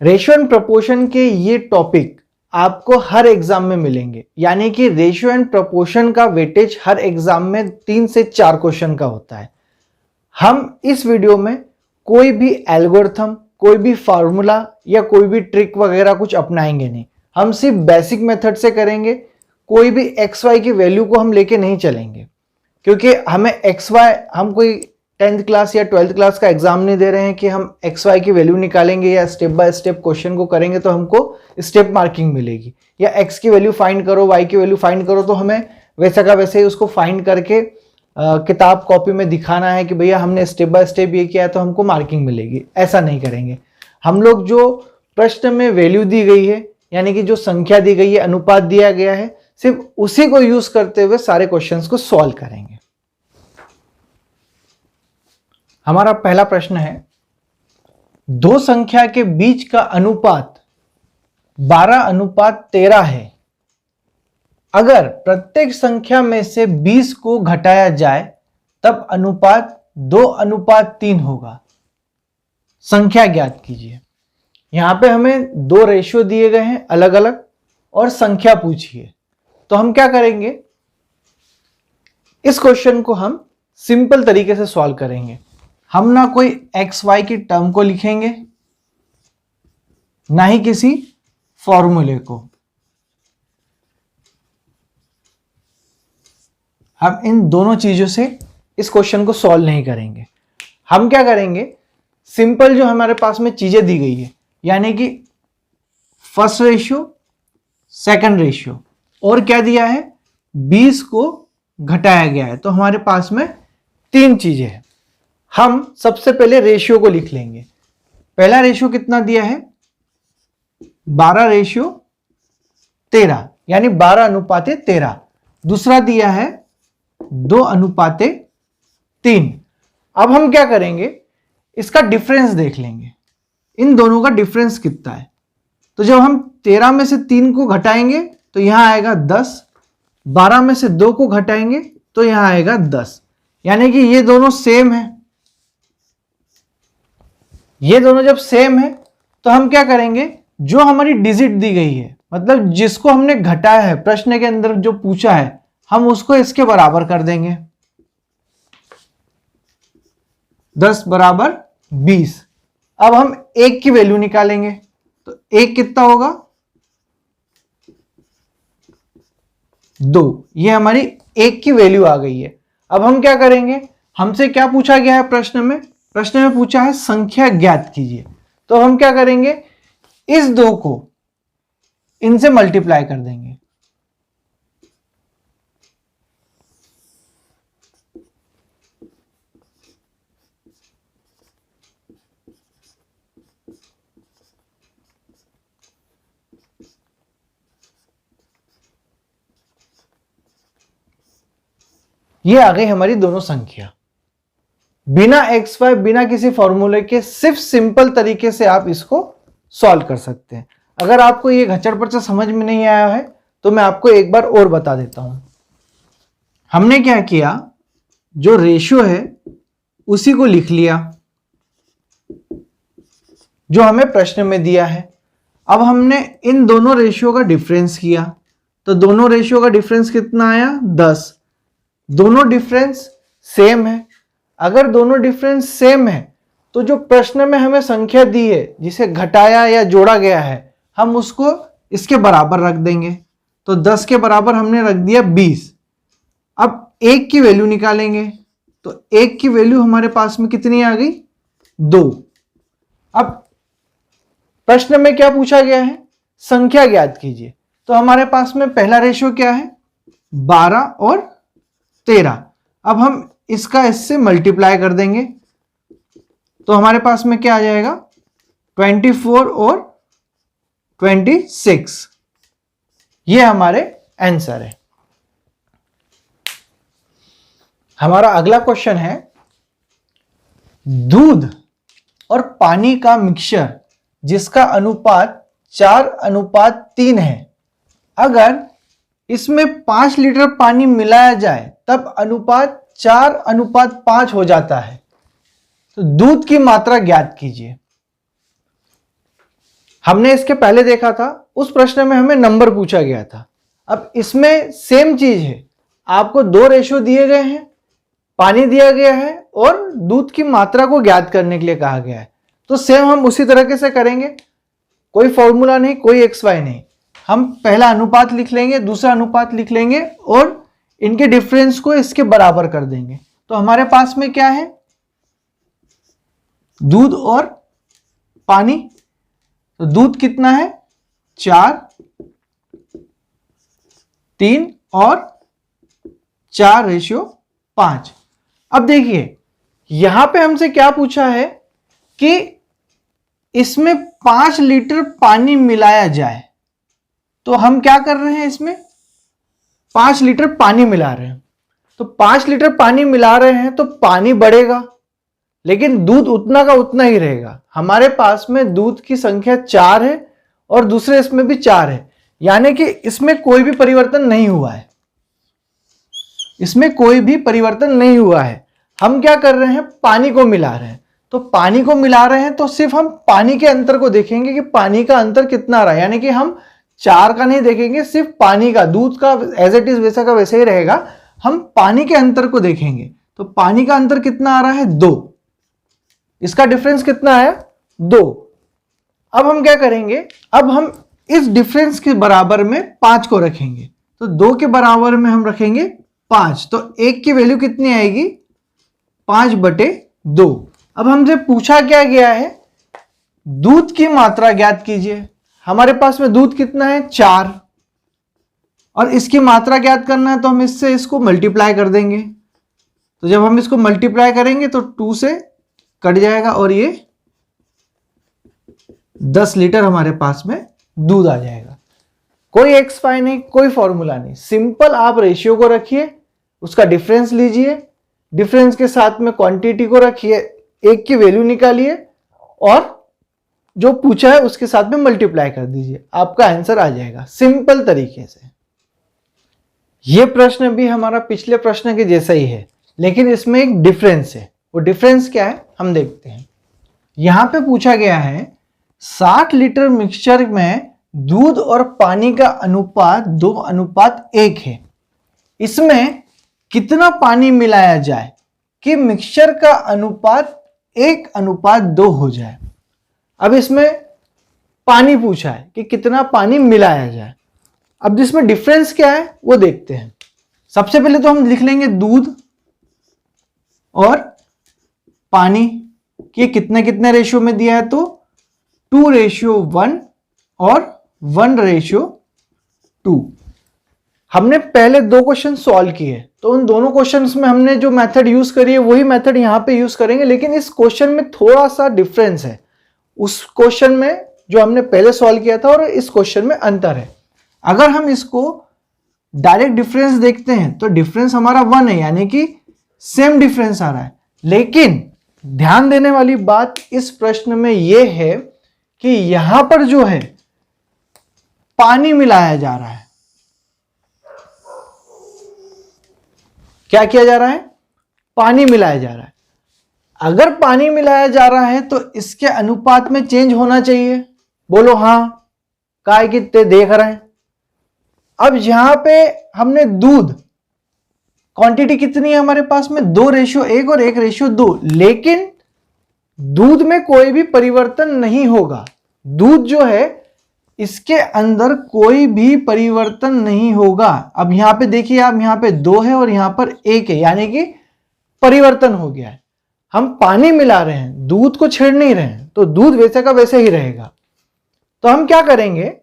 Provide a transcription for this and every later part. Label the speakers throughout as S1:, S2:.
S1: Ratio and proportion के ये topic आपको हर एग्जाम में मिलेंगे, यानी कि रेशियो एंड प्रोपोर्शन का वेटेज हर एग्जाम में 3 से 4 क्वेश्चन का होता है। हम इस वीडियो में कोई भी एल्गोरिथम, कोई भी फार्मूला या कोई भी ट्रिक वगैरह कुछ अपनाएंगे नहीं। हम सिर्फ बेसिक मेथड से करेंगे। कोई भी एक्स वाई की वैल्यू को हम लेके नहीं चलेंगे, क्योंकि हमें एक्स वाई, हम कोई 10th क्लास या 12th क्लास का एग्जाम नहीं दे रहे हैं कि हम एक्स वाई की वैल्यू निकालेंगे या स्टेप बाय स्टेप क्वेश्चन को करेंगे तो हमको स्टेप मार्किंग मिलेगी, या एक्स की वैल्यू फाइंड करो, वाई की वैल्यू फाइंड करो, तो हमें वैसा का वैसे ही उसको फाइंड करके किताब कॉपी में दिखाना है कि भैया हमने स्टेप बाय स्टेप ये किया है तो हमको मार्किंग मिलेगी। ऐसा नहीं करेंगे हम लोग। जो प्रश्न में वैल्यू दी गई है, यानी कि जो संख्या दी गई है, अनुपात दिया गया है, सिर्फ उसी को यूज करते हुए सारे क्वेश्चंस को सॉल्व करेंगे। हमारा पहला प्रश्न है, दो संख्या के बीच का अनुपात 12:13 है। अगर प्रत्येक संख्या में से 20 को घटाया जाए तब अनुपात 2:3 होगा। संख्या ज्ञात कीजिए। यहां पे हमें दो रेशियो दिए गए हैं अलग अलग और संख्या पूछिए, तो हम क्या करेंगे, इस क्वेश्चन को हम सिंपल तरीके से सॉल्व करेंगे। हम ना कोई एक्स वाई की टर्म को लिखेंगे, ना ही किसी फॉर्मूले को। हम इन दोनों चीजों से इस क्वेश्चन को सॉल्व नहीं करेंगे। हम क्या करेंगे, सिंपल जो हमारे पास में चीजें दी गई है, यानी कि फर्स्ट रेशियो, सेकंड रेशियो, और क्या दिया है, 20 को घटाया गया है, तो हमारे पास में 3 चीजें हैं। हम सबसे पहले रेशियो को लिख लेंगे। पहला रेशियो कितना दिया है, 12:13, यानी 12:13। दूसरा दिया है 2:3। अब हम क्या करेंगे, इसका डिफरेंस देख लेंगे, इन दोनों का डिफरेंस कितना है। तो जब हम 13 में से 3 को घटाएंगे तो यहां आएगा 10, 12 में से 2 को घटाएंगे तो यहां आएगा 10, यानी कि ये दोनों सेम है। ये दोनों जब सेम है तो हम क्या करेंगे, जो हमारी डिजिट दी गई है, मतलब जिसको हमने घटाया है, प्रश्न के अंदर जो पूछा है, हम उसको इसके बराबर कर देंगे। 10 बराबर 20। अब हम 1 की वैल्यू निकालेंगे, तो 1 कितना होगा, 2। ये हमारी 1 की वैल्यू आ गई है। अब हम क्या करेंगे, हमसे क्या पूछा गया है प्रश्न में, प्रश्न में पूछा है संख्या ज्ञात कीजिए। तो हम क्या करेंगे, इस 2 को इनसे मल्टीप्लाई कर देंगे। ये आ गई हमारी दोनों संख्या। बिना एक्स वाई, बिना किसी फॉर्मूले के, सिर्फ सिंपल तरीके से आप इसको सॉल्व कर सकते हैं। अगर आपको ये घचड़ पचड़ समझ में नहीं आया है तो मैं आपको एक बार और बता देता हूं। हमने क्या किया, जो रेशियो है उसी को लिख लिया जो हमें प्रश्न में दिया है। अब हमने इन दोनों रेशियो का डिफरेंस किया, तो दोनों रेशियो का डिफरेंस कितना आया, 10। दोनों डिफरेंस सेम है। अगर दोनों डिफरेंस सेम है तो जो प्रश्न में हमें संख्या दी है, जिसे घटाया या जोड़ा गया है, हम उसको इसके बराबर रख देंगे। तो 10 के बराबर हमने रख दिया 20। अब 1 की वैल्यू निकालेंगे, तो 1 की वैल्यू हमारे पास में कितनी आ गई, 2। अब प्रश्न में क्या पूछा गया है, संख्या ज्ञात कीजिए। तो हमारे पास में पहला रेशियो क्या है, 12 और 13। अब हम इसका इससे मल्टीप्लाई कर देंगे, तो हमारे पास में क्या आ जाएगा, 24 और 26। ये हमारे आंसर है। हमारा अगला क्वेश्चन है, दूध और पानी का मिक्सचर जिसका अनुपात 4:3 है, अगर इसमें 5 लीटर पानी मिलाया जाए तब अनुपात 4:5 हो जाता है। तो दूध की मात्रा ज्ञात कीजिए। हमने इसके पहले देखा था, उस प्रश्न में हमें नंबर पूछा गया था। अब इसमें सेम चीज है, आपको 2 रेशियो दिए गए हैं, पानी दिया गया है और दूध की मात्रा को ज्ञात करने के लिए कहा गया है। तो सेम हम उसी तरीके से करेंगे, कोई फॉर्मूला नहीं, कोई एक्स वाई नहीं। हम पहला अनुपात लिख लेंगे, दूसरा अनुपात लिख लेंगे और इनके डिफरेंस को इसके बराबर कर देंगे। तो हमारे पास में क्या है, दूध और पानी। तो दूध कितना है, 4, 3 और 4:5। अब देखिए यहां पे हमसे क्या पूछा है कि इसमें 5 लीटर पानी मिलाया जाए। तो हम क्या कर रहे हैं, इसमें 5 लीटर पानी मिला रहे हैं। तो 5 लीटर पानी मिला रहे हैं तो पानी बढ़ेगा, लेकिन दूध उतना का उतना ही रहेगा। हमारे पास में दूध की संख्या 4 है और दूसरे इसमें भी 4 है, यानी कि इसमें कोई भी परिवर्तन नहीं हुआ है, इसमें कोई भी परिवर्तन नहीं हुआ है। हम क्या कर रहे हैं, पानी को मिला रहे हैं। तो पानी को मिला रहे हैं तो सिर्फ हम पानी के अंतर को देखेंगे कि पानी का अंतर कितना रहा, यानी कि हम 4 का नहीं देखेंगे, सिर्फ पानी का, दूध का एज इट इज वैसा का वैसे ही रहेगा। हम पानी के अंतर को देखेंगे। तो पानी का अंतर कितना आ रहा है, 2। इसका डिफरेंस कितना आया, 2। अब हम क्या करेंगे, अब हम इस डिफरेंस के बराबर में 5 को रखेंगे। तो 2 के बराबर में हम रखेंगे 5। तो 1 की वैल्यू कितनी आएगी, 5/2। अब हमसे पूछा क्या गया है, दूध की मात्रा ज्ञात कीजिए। हमारे पास में दूध कितना है, 4, और इसकी मात्रा ज्ञात करना है तो हम इससे इसको मल्टीप्लाई कर देंगे। तो जब हम इसको मल्टीप्लाई करेंगे तो 2 से कट जाएगा और ये 10 लीटर हमारे पास में दूध आ जाएगा। कोई एक्स वाई नहीं, कोई फॉर्मूला नहीं, सिंपल आप रेशियो को रखिए, उसका डिफरेंस लीजिए, डिफरेंस के साथ में क्वांटिटी को रखिए, 1 की वैल्यू निकालिए और जो पूछा है उसके साथ में मल्टीप्लाई कर दीजिए, आपका आंसर आ जाएगा सिंपल तरीके से। यह प्रश्न भी हमारा पिछले प्रश्न के जैसा ही है, लेकिन इसमें एक डिफरेंस है। वो डिफरेंस क्या है हम देखते हैं। यहां पे पूछा गया है 60 लीटर मिक्सचर में दूध और पानी का अनुपात 2:1 है। इसमें कितना पानी मिलाया जाए कि मिक्सचर का अनुपात 1:2 हो जाए। अब इसमें पानी पूछा है कि कितना पानी मिलाया जाए। अब जिसमें डिफरेंस क्या है वो देखते हैं। सबसे पहले तो हम लिख लेंगे दूध और पानी के कितने कितने रेशियो में दिया है, तो 2:1 और 1:2। हमने पहले 2 क्वेश्चन सॉल्व किए, तो उन दोनों क्वेश्चंस में हमने जो मेथड यूज करी है वही मेथड यहां पे यूज करेंगे, लेकिन इस क्वेश्चन में थोड़ा सा डिफरेंस है। उस क्वेश्चन में जो हमने पहले सॉल्व किया था और इस क्वेश्चन में अंतर है। अगर हम इसको डायरेक्ट डिफरेंस देखते हैं तो डिफरेंस हमारा 1 है, यानी कि सेम डिफरेंस आ रहा है। लेकिन ध्यान देने वाली बात इस प्रश्न में यह है कि यहां पर जो है पानी मिलाया जा रहा है। क्या किया जा रहा है, पानी मिलाया जा रहा है। अगर पानी मिलाया जा रहा है तो इसके अनुपात में चेंज होना चाहिए। बोलो हाँ, काय कितने देख रहे हैं। अब यहां पे हमने दूध, क्वांटिटी कितनी है हमारे पास में, 2:1 और 1:2, लेकिन दूध में कोई भी परिवर्तन नहीं होगा। दूध जो है इसके अंदर कोई भी परिवर्तन नहीं होगा। अब यहां पे देखिए आप, यहां पे 2 है और यहां पर 1 है, यानी कि परिवर्तन हो गया है। हम पानी मिला रहे हैं, दूध को छेड़ नहीं रहे हैं, तो दूध वैसे का वैसे ही रहेगा। तो हम क्या करेंगे,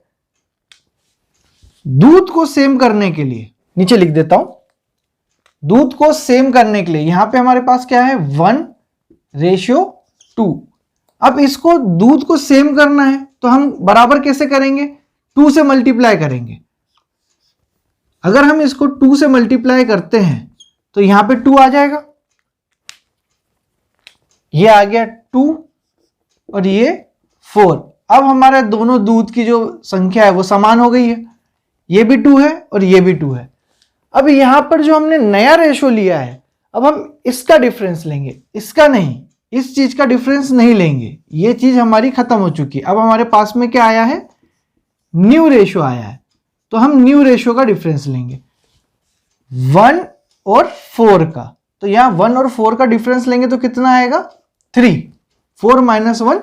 S1: दूध को सेम करने के लिए नीचे लिख देता हूं, दूध को सेम करने के लिए यहां पे हमारे पास क्या है, 1:2। अब इसको दूध को सेम करना है तो हम बराबर कैसे करेंगे, 2 से मल्टीप्लाई करेंगे। अगर हम इसको 2 से मल्टीप्लाई करते हैं तो यहां पे 2 आ जाएगा, ये आ गया 2 और ये 4। अब हमारे दोनों दूध की जो संख्या है वो समान हो गई है, ये भी 2 है और ये भी 2 है। अब यहां पर जो हमने नया रेशो लिया है, अब हम इसका डिफरेंस लेंगे, इसका नहीं, इस चीज का डिफरेंस नहीं लेंगे, ये चीज हमारी खत्म हो चुकी है। अब हमारे पास में क्या आया है, न्यू रेशो आया है, तो हम न्यू रेशो का डिफरेंस लेंगे 1 और 4 का। तो यहां 1 और 4 का डिफरेंस लेंगे तो कितना आएगा 3, 4 माइनस 1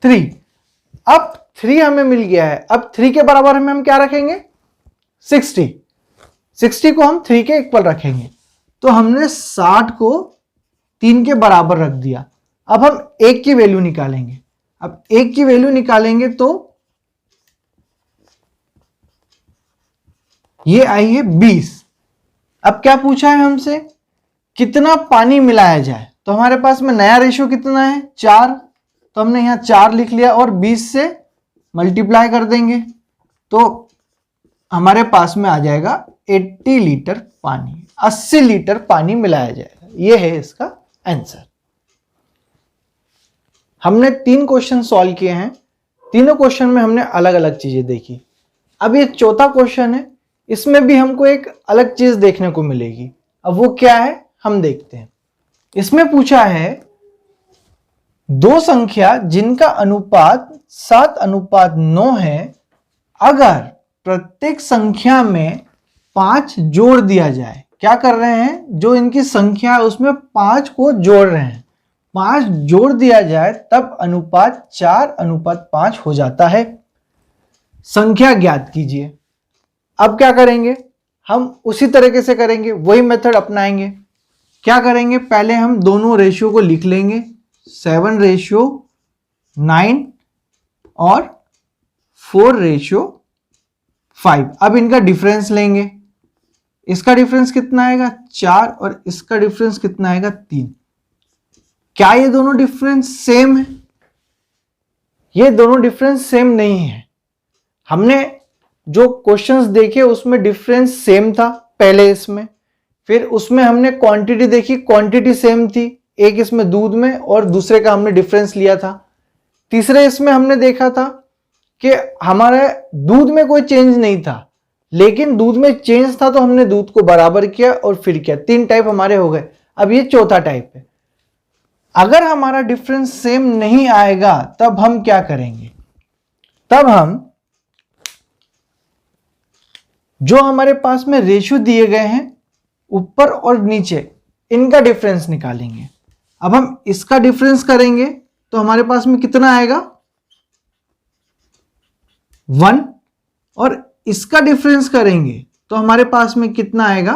S1: 3। अब 3 हमें मिल गया है, अब 3 के बराबर में हम क्या रखेंगे 60, 60 को हम 3 के इक्वल रखेंगे। तो हमने 60 को 3 के बराबर रख दिया। अब हम 1 की वैल्यू निकालेंगे। अब 1 की वैल्यू निकालेंगे तो ये आई है 20। अब क्या पूछा है हमसे, कितना पानी मिलाया जाए। तो हमारे पास में नया रेशियो कितना है 4, तो हमने यहां 4 लिख लिया और 20 से मल्टीप्लाई कर देंगे तो हमारे पास में आ जाएगा 80 लीटर पानी, 80 लीटर पानी मिलाया जाएगा। यह है इसका आंसर। हमने 3 क्वेश्चन सॉल्व किए हैं, तीनों क्वेश्चन में हमने अलग अलग चीजें देखी। अब ये चौथा क्वेश्चन है, इसमें भी हमको एक अलग चीज देखने को मिलेगी। अब वो क्या है हम देखते हैं। इसमें पूछा है दो संख्या जिनका अनुपात 7:9 है, अगर प्रत्येक संख्या में 5 जोड़ दिया जाए। क्या कर रहे हैं, जो इनकी संख्या है उसमें 5 को जोड़ रहे हैं, 5 जोड़ दिया जाए तब अनुपात 4:5 हो जाता है। संख्या ज्ञात कीजिए। अब क्या करेंगे, हम उसी तरीके से करेंगे, वही मेथड अपनाएंगे। क्या करेंगे, पहले हम दोनों रेशियो को लिख लेंगे 7:9 और 4:5। अब इनका डिफरेंस लेंगे, इसका डिफरेंस कितना आएगा 4 और इसका डिफरेंस कितना आएगा 3। क्या ये दोनों डिफरेंस सेम है, ये दोनों डिफरेंस सेम नहीं है। हमने जो क्वेश्चंस देखे उसमें डिफरेंस सेम था पहले इसमें, फिर उसमें हमने क्वांटिटी देखी, क्वांटिटी सेम थी, एक इसमें दूध में और दूसरे का हमने डिफरेंस लिया था। तीसरे इसमें हमने देखा था कि हमारे दूध में कोई चेंज नहीं था, लेकिन दूध में चेंज था तो हमने दूध को बराबर किया और फिर किया। 3 टाइप हमारे हो गए। अब ये चौथा टाइप है। अगर हमारा डिफरेंस सेम नहीं आएगा तब हम क्या करेंगे, तब हम जो हमारे पास में रेशियो दिए गए हैं ऊपर और नीचे, इनका डिफरेंस निकालेंगे। अब हम इसका डिफरेंस करेंगे तो हमारे पास में कितना आएगा 1, और इसका डिफरेंस करेंगे तो हमारे पास में कितना आएगा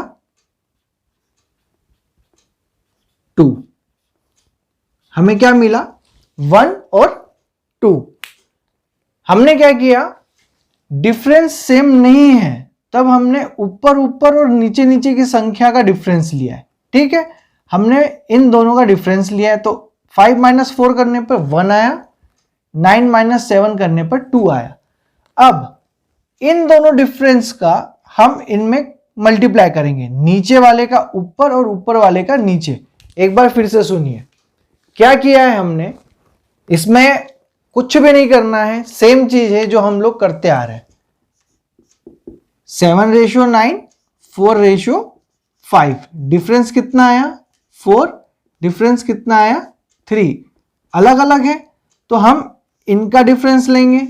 S1: 2। हमें क्या मिला 1 और 2। हमने क्या किया, डिफरेंस सेम नहीं है तब हमने ऊपर ऊपर और नीचे नीचे की संख्या का डिफरेंस लिया है। ठीक है, हमने इन दोनों का डिफरेंस लिया है तो 5 - 4 करने पर 1 आया, 9 - 7 करने पर 2 आया। अब इन दोनों डिफरेंस का हम इनमें मल्टीप्लाई करेंगे, नीचे वाले का ऊपर और ऊपर वाले का नीचे। एक बार फिर से सुनिए, क्या किया है हमने, इसमें कुछ भी नहीं करना है, सेम चीज है जो हम लोग करते आ रहे हैं। 7:9, 4:5। डिफरेंस कितना आया 4, डिफरेंस कितना आया 3। अलग अलग है तो हम इनका डिफरेंस लेंगे,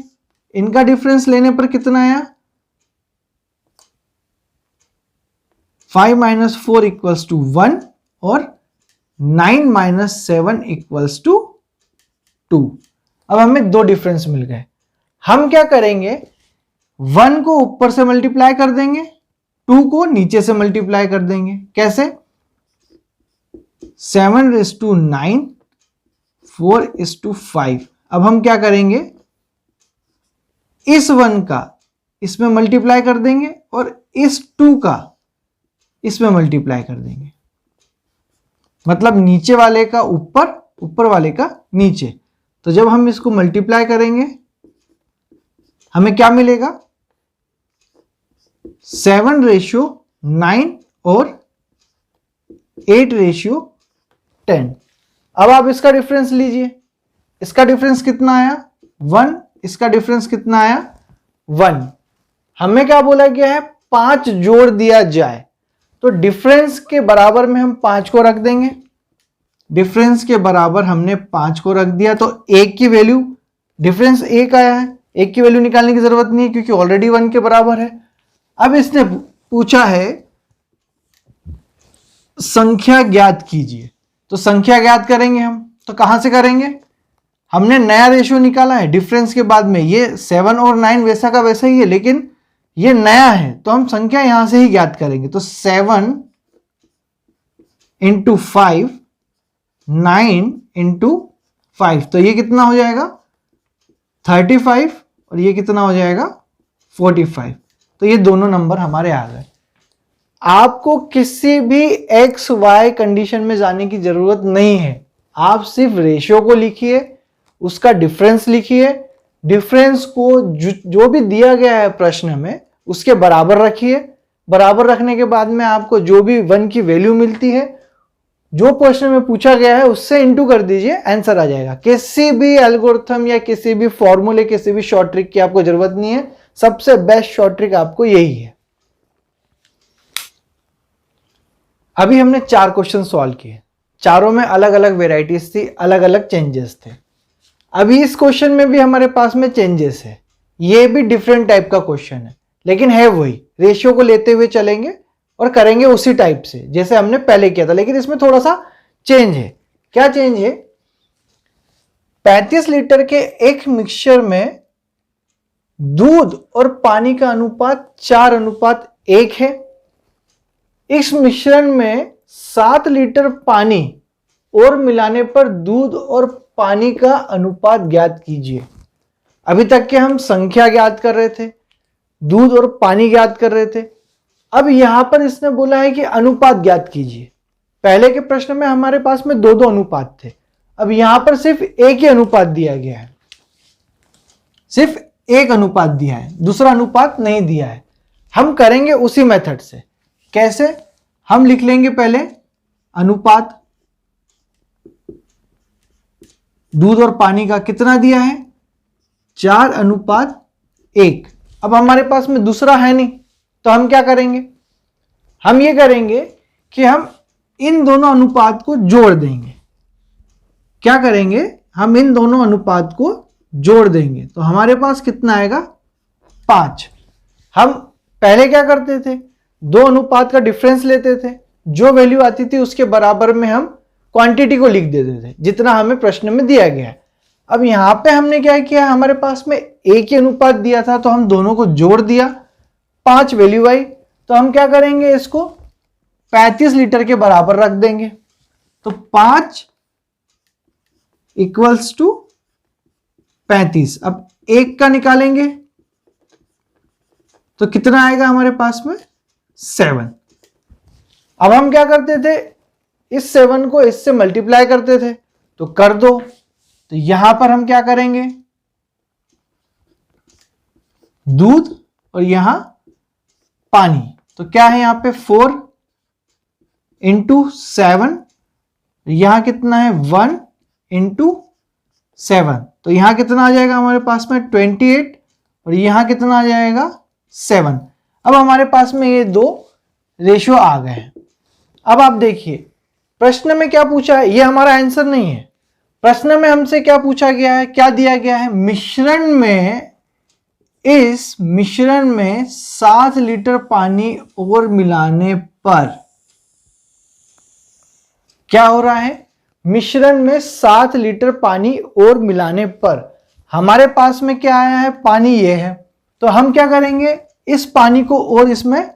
S1: इनका डिफरेंस लेने पर कितना आया 5 - 4 = 1 और 9 - 7 = 2। अब हमें 2 डिफरेंस मिल गए। हम क्या करेंगे, 1 को ऊपर से मल्टीप्लाई कर देंगे, 2 को नीचे से मल्टीप्लाई कर देंगे। कैसे, 7:9, 4:5। अब हम क्या करेंगे, इस 1 का इसमें मल्टीप्लाई कर देंगे और इस 2 का इसमें मल्टीप्लाई कर देंगे। मतलब नीचे वाले का ऊपर, ऊपर वाले का नीचे। तो जब हम इसको मल्टीप्लाई करेंगे हमें क्या मिलेगा 7:9 और 8:10। अब आप इसका डिफरेंस लीजिए, इसका डिफरेंस कितना आया 1, इसका डिफरेंस कितना आया 1। हमें क्या बोला गया है 5 जोड़ दिया जाए, तो डिफरेंस के बराबर में हम 5 को रख देंगे। डिफरेंस के बराबर हमने 5 को रख दिया, तो 1 की वैल्यू, डिफरेंस 1 आया है, 1 की वैल्यू निकालने की जरूरत नहीं है क्योंकि ऑलरेडी 1 के बराबर है। अब इसने पूछा है संख्या ज्ञात कीजिए, तो संख्या ज्ञात करेंगे हम, तो कहां से करेंगे? हमने नया रेशियो निकाला है डिफरेंस के बाद में, ये 7 और 9 वैसा का वैसा ही है, लेकिन ये नया है तो हम संख्या यहां से ही ज्ञात करेंगे। तो 7 इंटू 5, 9 इंटू 5, तो ये कितना हो जाएगा? 35, और ये कितना हो जाएगा? 45। तो ये दोनों नंबर हमारे आ गए। आपको किसी भी एक्स वाई कंडीशन में जाने की जरूरत नहीं है, आप सिर्फ रेशियो को लिखिए, उसका डिफरेंस लिखिए, डिफरेंस को जो भी दिया गया है प्रश्न में उसके बराबर रखिए, बराबर रखने के बाद में आपको जो भी 1 की वैल्यू मिलती है, जो प्रश्न में पूछा गया है उससे इंटू कर दीजिए, आंसर आ जाएगा। किसी भी एल्गोरिथम या किसी भी फॉर्मूले, किसी भी शॉर्ट ट्रिक की आपको जरूरत नहीं है, सबसे बेस्ट शॉर्ट ट्रिक आपको यही है। अभी हमने 4 क्वेश्चन सॉल्व किए, चारों में अलग अलग वेराइटीज थी, अलग अलग चेंजेस थे। अभी इस क्वेश्चन में भी हमारे पास में चेंजेस है, ये भी डिफरेंट टाइप का क्वेश्चन है, लेकिन है वही, रेशियो को लेते हुए चलेंगे और करेंगे उसी टाइप से जैसे हमने पहले किया था, लेकिन इसमें थोड़ा सा चेंज है। क्या चेंज है? 35 लीटर के एक मिक्सचर में दूध और पानी का अनुपात 4:1 है। इस मिश्रण में 7 लीटर पानी और मिलाने पर दूध और पानी का अनुपात ज्ञात कीजिए। अभी तक के हम संख्या ज्ञात कर रहे थे, दूध और पानी ज्ञात कर रहे थे, अब यहां पर इसने बोला है कि अनुपात ज्ञात कीजिए। पहले के प्रश्न में हमारे पास में 2-2 अनुपात थे, अब यहां पर सिर्फ एक ही अनुपात दिया गया है, सिर्फ एक अनुपात दिया है, दूसरा अनुपात नहीं दिया है। हम करेंगे उसी मेथड से। कैसे? हम लिख लेंगे पहले अनुपात, दूध और पानी का कितना दिया है? 4:1। अब हमारे पास में दूसरा है नहीं, तो हम क्या करेंगे? हम ये करेंगे कि हम इन दोनों अनुपात को जोड़ देंगे। क्या करेंगे? हम इन दोनों अनुपात को जोड़ देंगे, तो हमारे पास कितना आएगा? 5। हम पहले क्या करते थे? 2 अनुपात का डिफरेंस लेते थे, जो वैल्यू आती थी उसके बराबर में हम क्वांटिटी को लिख देते थे जितना हमें प्रश्न में दिया गया है। अब यहां पे हमने क्या किया? हमारे पास में एक ही अनुपात दिया था, तो हम दोनों को जोड़ दिया, 5 वैल्यू आई, तो हम क्या करेंगे? इसको 35 लीटर के बराबर रख देंगे, तो 5 इक्वल्स टू 35। अब 1 का निकालेंगे तो कितना आएगा हमारे पास में? 7। अब हम क्या करते थे? इस 7 को इससे मल्टीप्लाई करते थे, तो कर दो। तो यहां पर हम क्या करेंगे? दूध और यहां पानी, तो क्या है यहां पे? 4 इंटू 7, यहां कितना है? 1 इंटू 7, तो यहां कितना आ जाएगा हमारे पास में? 28, और यहां कितना आ जाएगा? 7। अब हमारे पास में ये 2 रेशियो आ गए हैं। अब आप देखिए प्रश्न में क्या पूछा है, ये हमारा आंसर नहीं है। प्रश्न में हमसे क्या पूछा गया है, क्या दिया गया है? मिश्रण में, इस मिश्रण में 7 लीटर पानी और मिलाने पर क्या हो रहा है? मिश्रण में 7 लीटर पानी और मिलाने पर हमारे पास में क्या आया है? पानी ये है, तो हम क्या करेंगे? इस पानी को और इसमें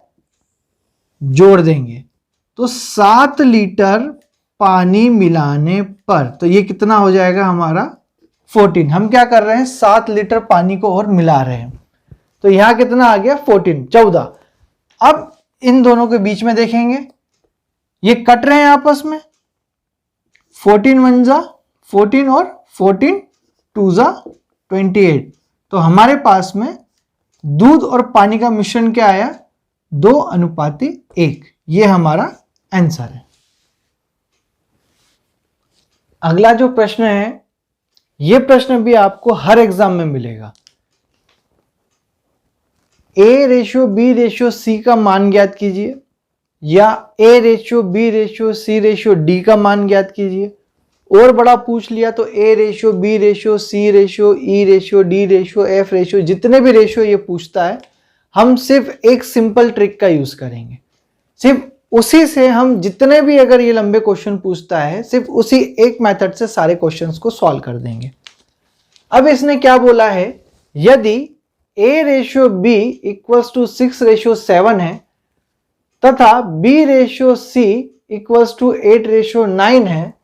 S1: जोड़ देंगे, तो 7 लीटर पानी मिलाने पर, तो ये कितना हो जाएगा हमारा? 14। हम क्या कर रहे हैं? 7 लीटर पानी को और मिला रहे हैं, तो यहां कितना आ गया? 14, 14। अब इन दोनों के बीच में देखेंगे, ये कट रहे हैं आपस में, 14 1 जा 14 और 14 2 जा 28, तो हमारे पास में दूध और पानी का मिश्रण क्या आया? 2:1। ये हमारा आंसर है। अगला जो प्रश्न है, ये प्रश्न भी आपको हर एग्जाम में मिलेगा। A ratio B ratio C का मान ज्ञात कीजिए, या A ratio B ratio C ratio D का मान ज्ञात कीजिए। और बड़ा पूछ लिया तो A ratio, B ratio, C ratio, E ratio, D ratio, F ratio, जितने भी रेशियो ये पूछता है हम सिर्फ एक सिंपल ट्रिक का यूज करेंगे। सिर्फ उसी से हम जितने भी अगर ये लंबे क्वेश्चन पूछता है सिर्फ उसी एक मेथड से सारे क्वेश्चंस को सॉल्व कर देंगे। अब इसने क्या बोला है, यदि A ratio B equals to 6:7 है तथा B ratio C equals to 8:9 है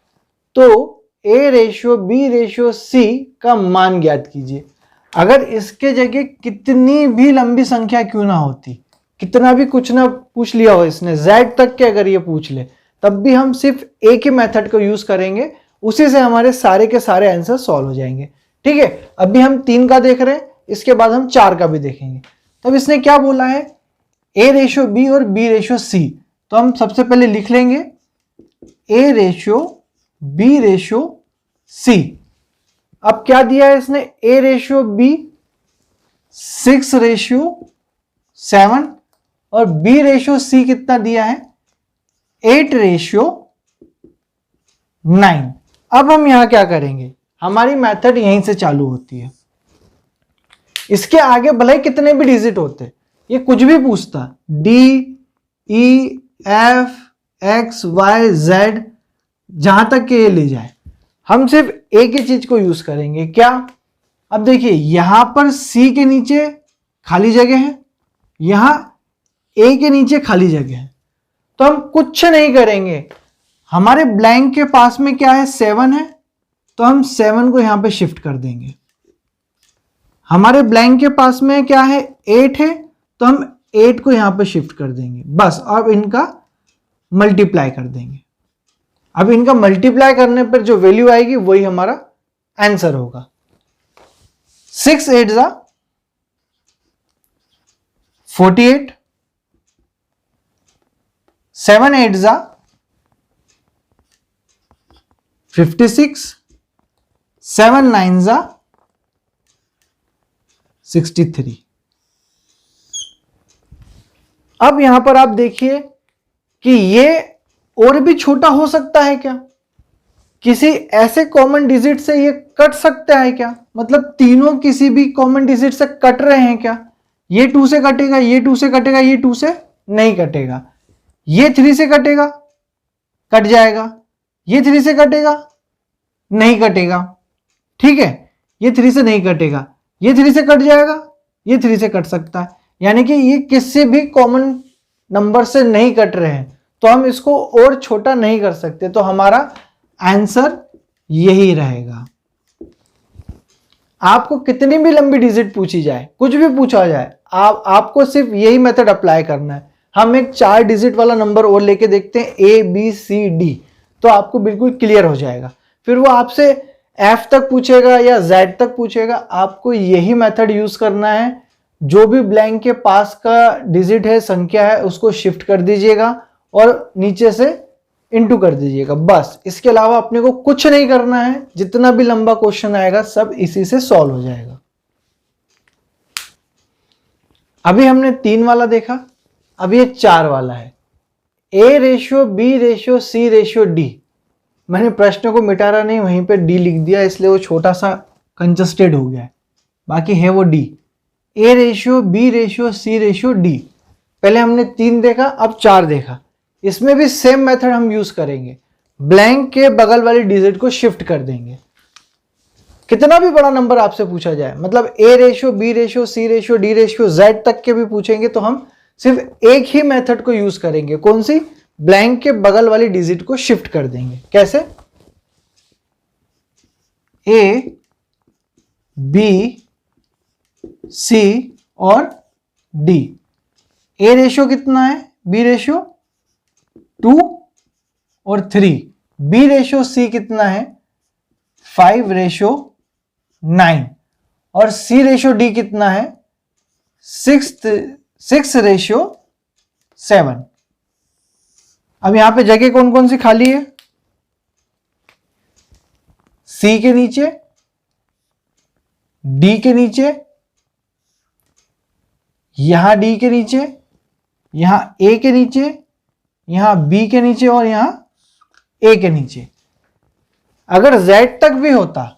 S1: तो A ratio B ratio C का मान ज्ञात कीजिए। अगर इसके जगह कितनी भी लंबी संख्या क्यों ना होती, कितना भी कुछ ना पूछ लिया हो इसने, z तक के अगर ये पूछ ले, तब भी हम सिर्फ एक ही मेथड को यूज करेंगे, उसी से हमारे सारे के सारे आंसर सॉल्व हो जाएंगे। ठीक है, अभी हम 3 का देख रहे हैं, इसके बाद हम 4 का भी देखेंगे। तब इसने क्या बोला है, ए रेशियो बी और बी रेशियो सी। तो हम सबसे पहले लिख लेंगे A ratio B ratio C. अब क्या दिया है इसने, ए रेशियो बी 6:7 और बी रेशियो सी कितना दिया है 8:9। अब हम यहां क्या करेंगे, हमारी मेथड यहीं से चालू होती है। इसके आगे भले कितने भी डिजिट होते, ये कुछ भी पूछता, D E F X Y Z, जहां तक के ये ले जाए, हम सिर्फ एक ही चीज को यूज करेंगे। क्या, अब देखिए यहां पर सी के नीचे खाली जगह है, यहां ए के नीचे खाली जगह है, तो हम कुछ नहीं करेंगे। हमारे ब्लैंक के पास में क्या है 7 है, तो हम 7 को यहां पे शिफ्ट कर देंगे। हमारे ब्लैंक के पास में क्या है 8 है, तो हम 8 को यहां पे शिफ्ट कर देंगे। बस अब इनका मल्टीप्लाई कर देंगे। अब इनका मल्टीप्लाई करने पर जो वैल्यू आएगी वही हमारा आंसर होगा। 6 8 जा 48, 7 8 जा 56, 7 9 जा 63। अब यहां पर आप देखिए कि ये और भी छोटा हो सकता है क्या, किसी ऐसे कॉमन डिजिट से ये कट सकता है क्या, मतलब तीनों किसी भी कॉमन डिजिट से कट रहे हैं क्या। ये 2 से कटेगा, ये 2 से कटेगा, ये 2 से नहीं कटेगा, ये 3 से कटेगा, कट जाएगा, ये 3 से कटेगा, नहीं कटेगा। ठीक है, ये 3 से नहीं कटेगा, ये 3 से कट जाएगा, ये 3 से कट सकता है, यानी कि ये किसी भी कॉमन नंबर से नहीं कट रहे हैं, तो हम इसको और छोटा नहीं कर सकते, तो हमारा आंसर यही रहेगा। आपको कितनी भी लंबी डिजिट पूछी जाए, कुछ भी पूछा जाए, आपको सिर्फ यही मेथड अप्लाई करना है। हम एक 4 डिजिट वाला नंबर और लेके देखते हैं ए बी सी डी, तो आपको बिल्कुल क्लियर हो जाएगा। फिर वो आपसे एफ तक पूछेगा या जेड तक पूछेगा, आपको यही मेथड यूज करना है। जो भी ब्लैंक के पास का डिजिट है, संख्या है, उसको शिफ्ट कर दीजिएगा और नीचे से इंटू कर दीजिएगा, बस। इसके अलावा अपने को कुछ नहीं करना है। जितना भी लंबा क्वेश्चन आएगा सब इसी से सॉल्व हो जाएगा। अभी हमने 3 वाला देखा, अब ये 4 वाला है, A ratio B ratio C ratio D. मैंने प्रश्न को मिटारा नहीं, वहीं पे डी लिख दिया, इसलिए वो छोटा सा कंजस्टेड हो गया है, बाकी है वो D. A ratio B ratio C ratio D. पहले हमने 3 देखा, अब 4 देखा। इसमें भी सेम मेथड हम यूज करेंगे, ब्लैंक के बगल वाली डिजिट को शिफ्ट कर देंगे। कितना भी बड़ा नंबर आपसे पूछा जाए, मतलब A ratio B ratio C ratio D ratio Z तक के भी पूछेंगे, तो हम सिर्फ एक ही मेथड को यूज करेंगे। कौन सी, ब्लैंक के बगल वाली डिजिट को शिफ्ट कर देंगे। कैसे, ए बी सी और डी। ए रेशियो कितना है, बी रेशियो 2 और 3, बी रेशियो सी कितना है 5:9 और सी रेशियो डी कितना है 6:7। अब यहां पे जगह कौन कौन सी खाली है, सी के नीचे, डी के नीचे, यहां डी के नीचे, यहां ए के नीचे, यहां बी के नीचे और यहां ए के नीचे। अगर z तक भी होता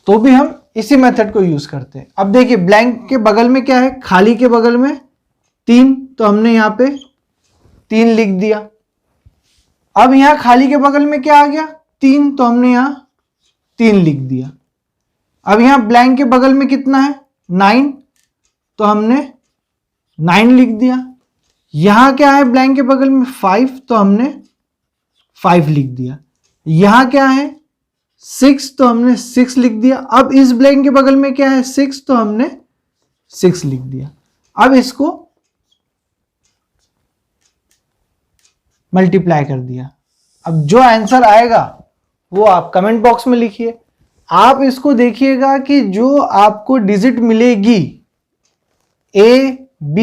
S1: तो भी हम इसी मेथड को यूज करते हैं। अब देखिए ब्लैंक के बगल में क्या है, खाली के बगल में 3, तो हमने यहां पे 3 लिख दिया। अब यहां खाली के बगल में क्या आ गया, 3, तो हमने यहां 3 लिख दिया। अब यहां ब्लैंक के बगल में कितना है, 9, तो हमने 9 लिख दिया। यहां क्या है ब्लैंक के बगल में 5, तो हमने 5 लिख दिया। यहां क्या है 6, तो हमने 6 लिख दिया। अब इस ब्लैंक के बगल में क्या है 6, तो हमने 6 लिख दिया। अब इसको मल्टीप्लाई कर दिया। अब जो आंसर आएगा वो आप कमेंट बॉक्स में लिखिए। आप इसको देखिएगा कि जो आपको डिजिट मिलेगी A, B,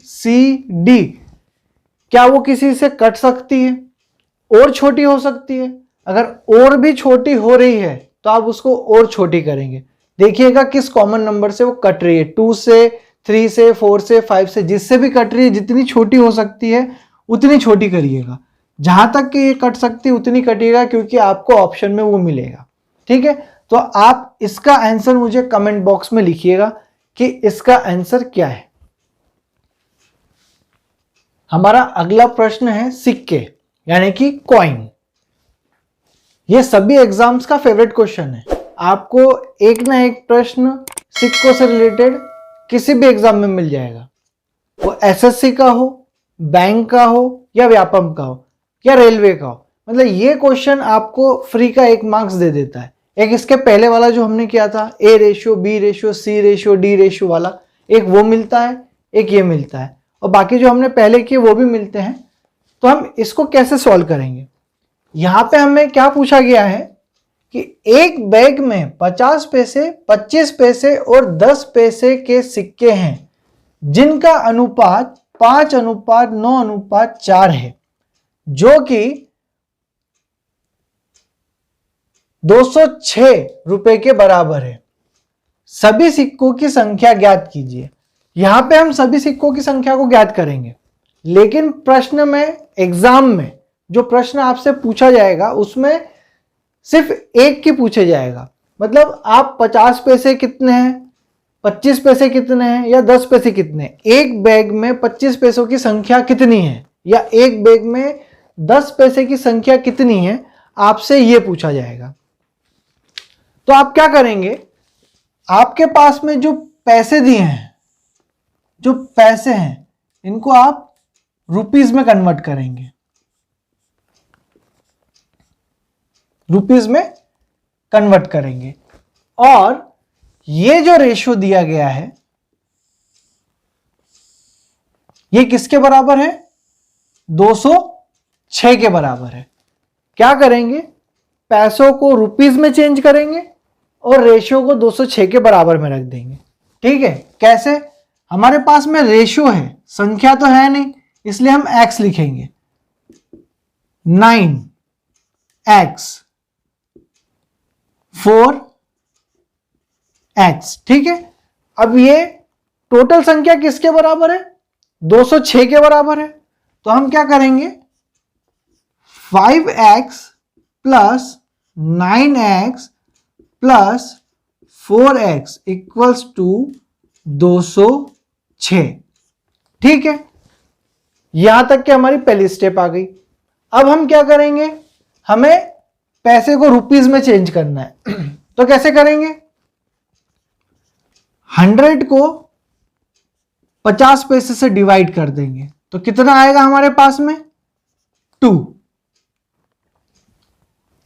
S1: C, D, क्या वो किसी से कट सकती है, और छोटी हो सकती है। अगर और भी छोटी हो रही है तो आप उसको और छोटी करेंगे। देखिएगा किस कॉमन नंबर से वो कट रही है, 2 से, 3 से, 4 से, 5 से, जिससे भी कट रही है, जितनी छोटी हो सकती है उतनी छोटी करिएगा। जहां तक कि ये कट सकती है उतनी कटिएगा, क्योंकि आपको ऑप्शन में वो मिलेगा। ठीक है, तो आप इसका आंसर मुझे कमेंट बॉक्स में लिखिएगा कि इसका आंसर क्या है। हमारा अगला प्रश्न है सिक्के यानी कि कॉइन। ये सभी एग्जाम्स का फेवरेट क्वेश्चन है। आपको एक ना एक प्रश्न सिक्कों से रिलेटेड किसी भी एग्जाम में मिल जाएगा, वो एसएससी का हो, बैंक का हो, या व्यापम का हो, या रेलवे का हो। मतलब ये क्वेश्चन आपको फ्री का 1 मार्क्स दे देता है। एक इसके पहले वाला जो हमने किया था A ratio, B ratio, C ratio, D ratio वाला, एक वो मिलता है, एक ये मिलता है, और बाकी जो हमने पहले किए वो भी मिलते हैं। तो हम इसको कैसे सॉल्व करेंगे, यहां पे हमें क्या पूछा गया है कि एक बैग में 50 पैसे, 25 पैसे और 10 पैसे के सिक्के हैं जिनका अनुपात 5:9:4 है, जो कि 206 रुपए के बराबर है। सभी सिक्कों की संख्या ज्ञात कीजिए। यहां पे हम सभी सिक्कों की संख्या को ज्ञात करेंगे, लेकिन प्रश्न में, एग्जाम में जो प्रश्न आपसे पूछा जाएगा उसमें सिर्फ एक की पूछे जाएगा। मतलब आप 50 पैसे कितने हैं, 25 पैसे कितने हैं, या 10 पैसे कितने हैं, एक बैग में 25 पैसों की संख्या कितनी है, या एक बैग में 10 पैसे की संख्या कितनी है, आपसे यह पूछा जाएगा। तो आप क्या करेंगे, आपके पास में जो पैसे दिए हैं, जो पैसे हैं, इनको आप रुपीस में कन्वर्ट करेंगे, रुपीस में कन्वर्ट करेंगे। और ये जो रेशियो दिया गया है ये किसके बराबर है, 206 के बराबर है। क्या करेंगे, पैसों को रुपीस में चेंज करेंगे और रेशियो को 206 के बराबर में रख देंगे। ठीक है, कैसे, हमारे पास में रेशियो है, संख्या तो है नहीं, इसलिए हम x लिखेंगे, 9x 4x। ठीक है, अब ये टोटल संख्या किसके बराबर है, 206 के बराबर है। तो हम क्या करेंगे, 5x plus 9x plus 4x equals to 206। ठीक है, यहां तक कि हमारी पहली स्टेप आ गई। अब हम क्या करेंगे, हमें पैसे को रुपीस में चेंज करना है। तो कैसे करेंगे, 100 को 50 पैसे से डिवाइड कर देंगे, तो कितना आएगा हमारे पास में, 2।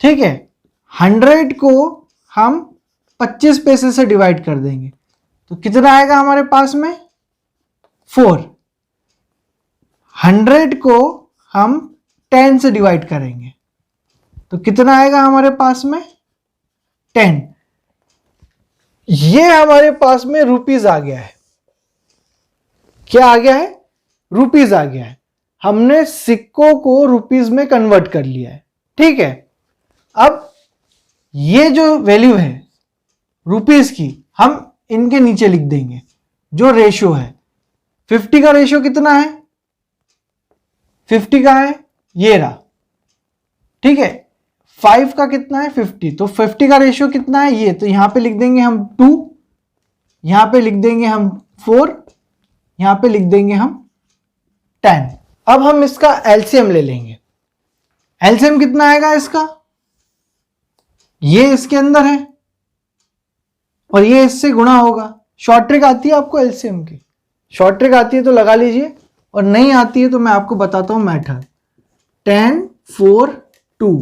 S1: ठीक है, 100 को हम 25 पैसे से डिवाइड कर देंगे, तो कितना आएगा हमारे पास में, 4। 100 को हम 10 से डिवाइड करेंगे, तो कितना आएगा हमारे पास में, 10। ये हमारे पास में रुपीस आ गया है। क्या आ गया है, रुपीस आ गया है। हमने सिक्कों को रुपीस में कन्वर्ट कर लिया है। ठीक है, अब ये जो वैल्यू है रुपीस की, हम इनके नीचे लिख देंगे जो रेशियो है। 50 का रेशियो कितना है, 50 का है ये रहा। ठीक है, 5 का कितना है 50, तो 50 का रेशियो कितना है ये, तो यहां पे लिख देंगे हम 2, यहां पे लिख देंगे हम 4, यहां पे लिख देंगे हम 10। अब हम इसका एलसीएम ले लेंगे। एलसीएम कितना आएगा इसका, ये इसके अंदर है और ये इससे गुणा होगा। शॉर्ट ट्रिक आती है आपको एलसीएम की, शॉर्ट ट्रिक आती है तो लगा लीजिए, और नहीं आती है तो मैं आपको बताता हूं मेथड। 10 4 2,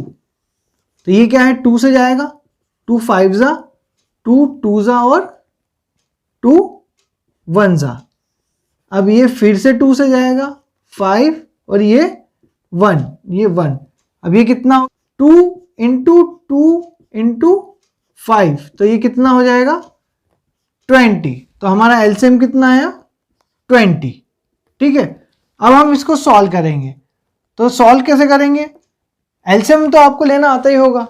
S1: तो ये क्या है 2 से जाएगा, 2 5 जा, 2 2 जा और 2 1 जा। अब ये फिर से 2 से जाएगा 5 और ये 1, ये 1। अब ये कितना, 2 इंटू 2 इंटू 5, तो ये कितना हो जाएगा 20। तो हमारा एलसीएम कितना आया 20। ठीक है, अब हम इसको सॉल्व करेंगे। तो सॉल्व कैसे करेंगे, एलसीएम तो आपको लेना आता ही होगा,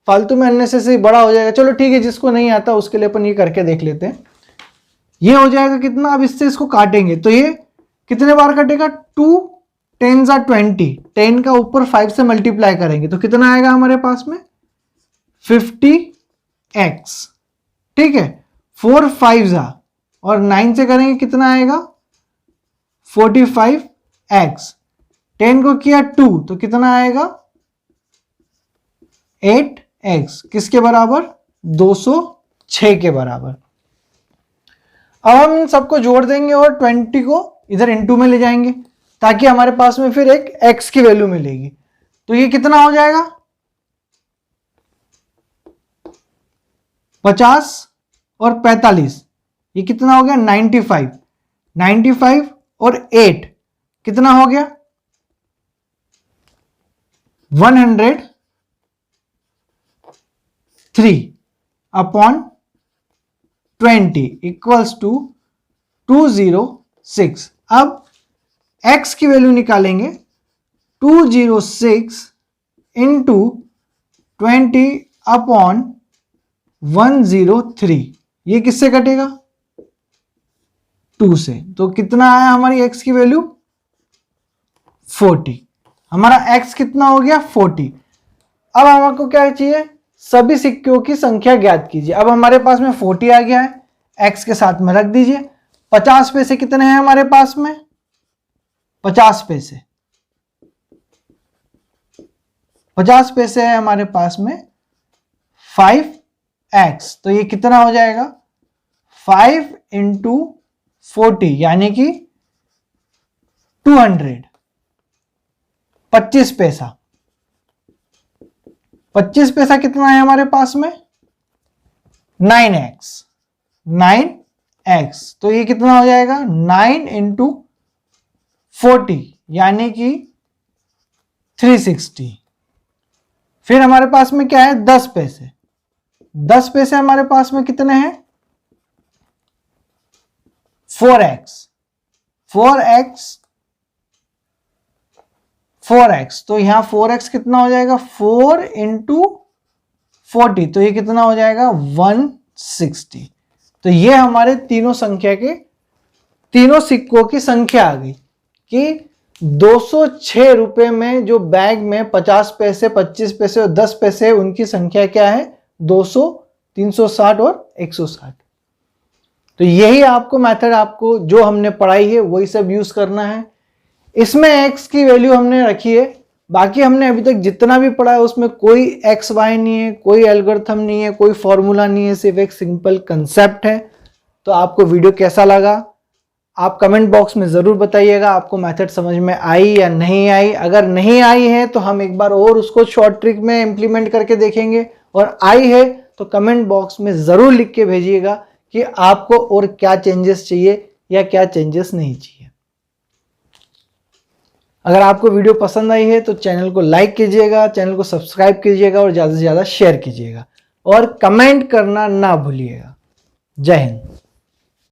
S1: फालतू में अननेसेसरी बड़ा हो जाएगा। चलो ठीक है, जिसको नहीं आता उसके लिए अपन ये करके देख लेते हैं। ये हो जाएगा कितना, अब इससे इसको काटेंगे तो ये कितने बार कटेगा, 2 10 जा 20, 10 का ऊपर 5 से मल्टीप्लाई करेंगे तो कितना आएगा हमारे पास में 50x। ठीक है, 4 5 जा और 9 से करेंगे कितना आएगा 45x। 10 को किया 2 तो कितना आएगा 8x, किसके बराबर 206 के बराबर। अब हम इन सबको जोड़ देंगे और 20 को इधर इनटू में ले जाएंगे ताकि हमारे पास में फिर एक x की वैल्यू मिलेगी। तो ये कितना हो जाएगा 50 और 45, ये कितना हो गया 95, 95 और 8 कितना हो गया 103 अपॉन 20 इक्वल्स टू 206। अब x की वैल्यू निकालेंगे, 206 इंटू 20 अपॉन 103, ये किससे कटेगा 2 से, तो कितना आया हमारी x की वैल्यू 40। हमारा x कितना हो गया 40। अब हमको क्या चाहिए, सभी सिक्कों की संख्या ज्ञात कीजिए। अब हमारे पास में 40 आ गया है, x के साथ में रख दीजिए। 50 पैसे कितने हैं हमारे पास में, 50 पैसे, 50 पैसे है हमारे पास में 5x, तो ये कितना हो जाएगा 5 इंटू 40 यानी कि 200, 25 पैसा। 25 पैसा कितना है हमारे पास में 9x, 9x, तो ये कितना हो जाएगा 9 इंटू 40 यानी कि 360। फिर हमारे पास में क्या है 10 पैसे, 10 पैसे हमारे पास में कितने हैं 4x, 4x, 4x, तो यहां 4x कितना हो जाएगा 4 इंटू 40, तो ये कितना हो जाएगा 160। तो ये हमारे तीनों संख्या के, तीनों सिक्कों की संख्या आ गई कि 206 रुपए में जो बैग में 50 पैसे, 25 पैसे और 10 पैसे, उनकी संख्या क्या है 200, 360 और 160। तो यही आपको मेथड, आपको जो हमने पढ़ाई है वही सब यूज करना है। इसमें x की वैल्यू हमने रखी है, बाकी हमने अभी तक जितना भी पढ़ा है उसमें कोई एक्स वाई नहीं है, कोई एल्गोरिथम नहीं है, कोई फॉर्मूला नहीं है, सिर्फ एक सिंपल कंसेप्ट है। तो आपको वीडियो कैसा लगा आप कमेंट बॉक्स में ज़रूर बताइएगा, आपको मेथड समझ में आई या नहीं आई। अगर नहीं आई है तो हम एक बार और उसको शॉर्ट ट्रिक में इम्प्लीमेंट करके देखेंगे, और आई है तो कमेंट बॉक्स में ज़रूर लिख के भेजिएगा कि आपको और क्या चेंजेस चाहिए या क्या चेंजेस नहीं चाहिए। अगर आपको वीडियो पसंद आई है तो चैनल को लाइक कीजिएगा, चैनल को सब्सक्राइब कीजिएगा और ज़्यादा से ज़्यादा शेयर कीजिएगा और कमेंट करना ना भूलिएगा। जय हिंद।